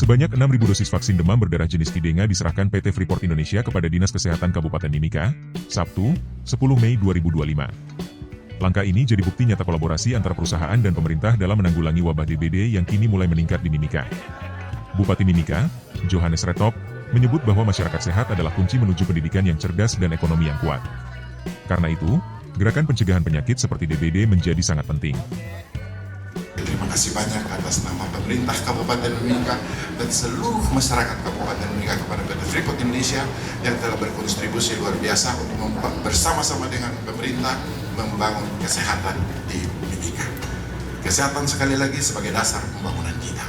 Sebanyak 6.000 dosis vaksin demam berdarah jenis Qdenga diserahkan PT Freeport Indonesia kepada Dinas Kesehatan Kabupaten Mimika, Sabtu, 10 Mei 2025. Langkah ini jadi bukti nyata kolaborasi antara perusahaan dan pemerintah dalam menanggulangi wabah DBD yang kini mulai meningkat di Mimika. Bupati Mimika, Johannes Retop, menyebut bahwa masyarakat sehat adalah kunci menuju pendidikan yang cerdas dan ekonomi yang kuat. Karena itu, gerakan pencegahan penyakit seperti DBD menjadi sangat penting. Terima kasih banyak atas nama pemerintah Kabupaten Mimika dan seluruh masyarakat Kabupaten Mimika kepada PT Freeport Indonesia yang telah berkontribusi luar biasa untuk bersama-sama dengan pemerintah membangun kesehatan di Mimika. Kesehatan sekali lagi sebagai dasar pembangunan kita.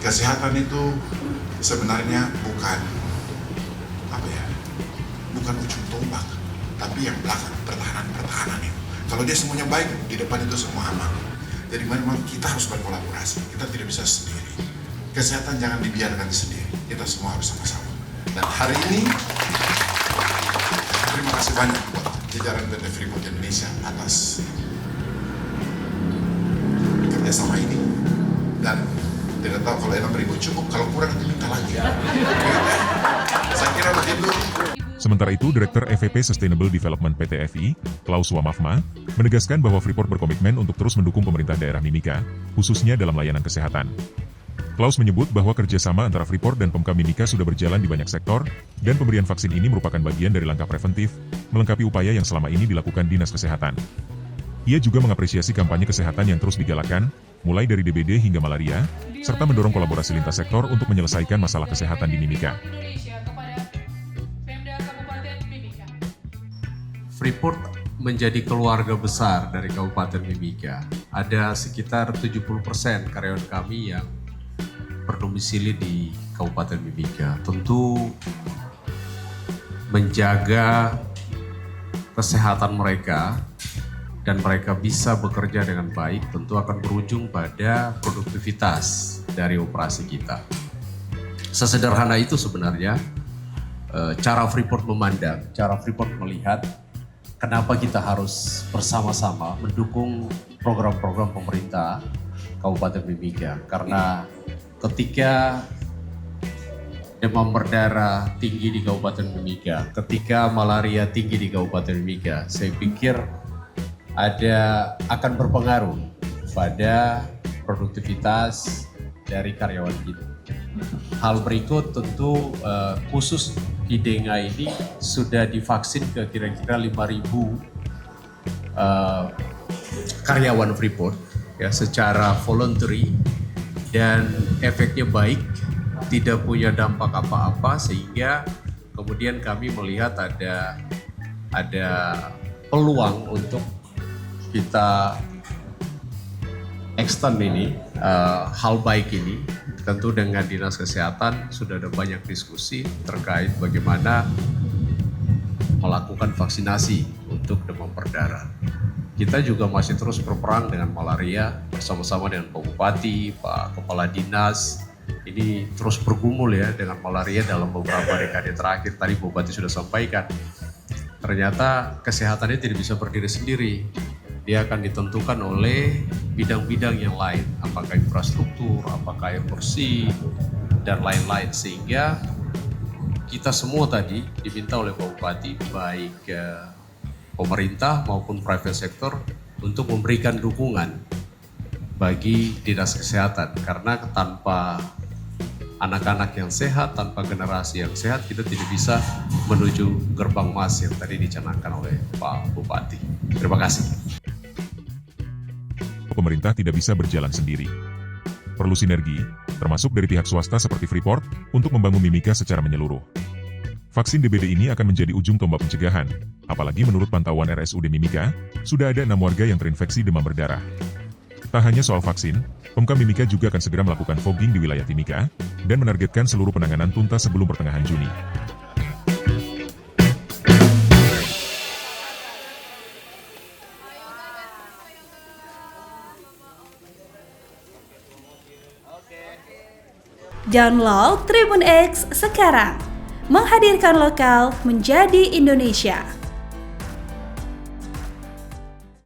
Kesehatan itu sebenarnya bukan bukan ujung tombak, tapi yang belakang pertahanan itu. Kalau dia semuanya baik, di depan itu semua aman. Jadi memang kita harus berkolaborasi, kita tidak bisa sendiri. Kesehatan jangan dibiarkan sendiri, kita semua harus sama-sama. Dan hari ini, terima kasih banyak buat jajaran PT Freeport Indonesia atas kerjasama ini. Dan tidak tahu kalau 6.000 cukup, kalau kurang minta lagi. Saya kira begitu. Sementara itu, Direktur EVP Sustainable Development PT FI, Klaus Wamafma, menegaskan bahwa Freeport berkomitmen untuk terus mendukung pemerintah daerah Mimika, khususnya dalam layanan kesehatan. Klaus menyebut bahwa kerjasama antara Freeport dan Pemkab Mimika sudah berjalan di banyak sektor, dan pemberian vaksin ini merupakan bagian dari langkah preventif, melengkapi upaya yang selama ini dilakukan Dinas Kesehatan. Ia juga mengapresiasi kampanye kesehatan yang terus digalakkan, mulai dari DBD hingga malaria, serta mendorong kolaborasi lintas sektor untuk menyelesaikan masalah kesehatan di Mimika. Freeport menjadi keluarga besar dari Kabupaten Mimika. Ada sekitar 70% karyawan kami yang berdomisili di Kabupaten Mimika. Tentu menjaga kesehatan mereka dan mereka bisa bekerja dengan baik tentu akan berujung pada produktivitas dari operasi kita. Sesederhana itu sebenarnya cara Freeport memandang, cara Freeport melihat kenapa kita harus bersama-sama mendukung program-program pemerintah Kabupaten Mimika. Karena ketika demam berdarah tinggi di Kabupaten Mimika, ketika malaria tinggi di Kabupaten Mimika, saya pikir akan berpengaruh pada produktivitas dari karyawan kita. Hal berikut tentu khusus Qdenga ini sudah divaksin ke kira-kira 5.000 karyawan Freeport ya secara voluntary dan efeknya baik, tidak punya dampak apa-apa sehingga kemudian kami melihat ada peluang untuk kita extend ini hal baik ini. Tentu dengan Dinas Kesehatan sudah ada banyak diskusi terkait bagaimana melakukan vaksinasi untuk demam berdarah. Kita juga masih terus berperang dengan malaria bersama-sama dengan Pak Bupati, Pak Kepala Dinas. Ini terus bergumul ya dengan malaria dalam beberapa dekade terakhir. Tadi Bupati sudah sampaikan, ternyata kesehatannya tidak bisa berdiri sendiri. Dia akan ditentukan oleh bidang-bidang yang lain, apakah infrastruktur, apakah air bersih, dan lain-lain. Sehingga kita semua tadi diminta oleh Pak Bupati, baik pemerintah maupun private sector, untuk memberikan dukungan bagi Dinas Kesehatan. Karena tanpa anak-anak yang sehat, tanpa generasi yang sehat, kita tidak bisa menuju gerbang emas yang tadi dicanangkan oleh Pak Bupati. Terima kasih. Pemerintah tidak bisa berjalan sendiri. Perlu sinergi, termasuk dari pihak swasta seperti Freeport, untuk membangun Mimika secara menyeluruh. Vaksin DBD ini akan menjadi ujung tombak pencegahan, apalagi menurut pantauan RSUD Mimika, sudah ada 6 warga yang terinfeksi demam berdarah. Tak hanya soal vaksin, Pemkab Mimika juga akan segera melakukan fogging di wilayah Timika, dan menargetkan seluruh penanganan tuntas sebelum pertengahan Juni. Download Tribun X sekarang, menghadirkan lokal menjadi Indonesia.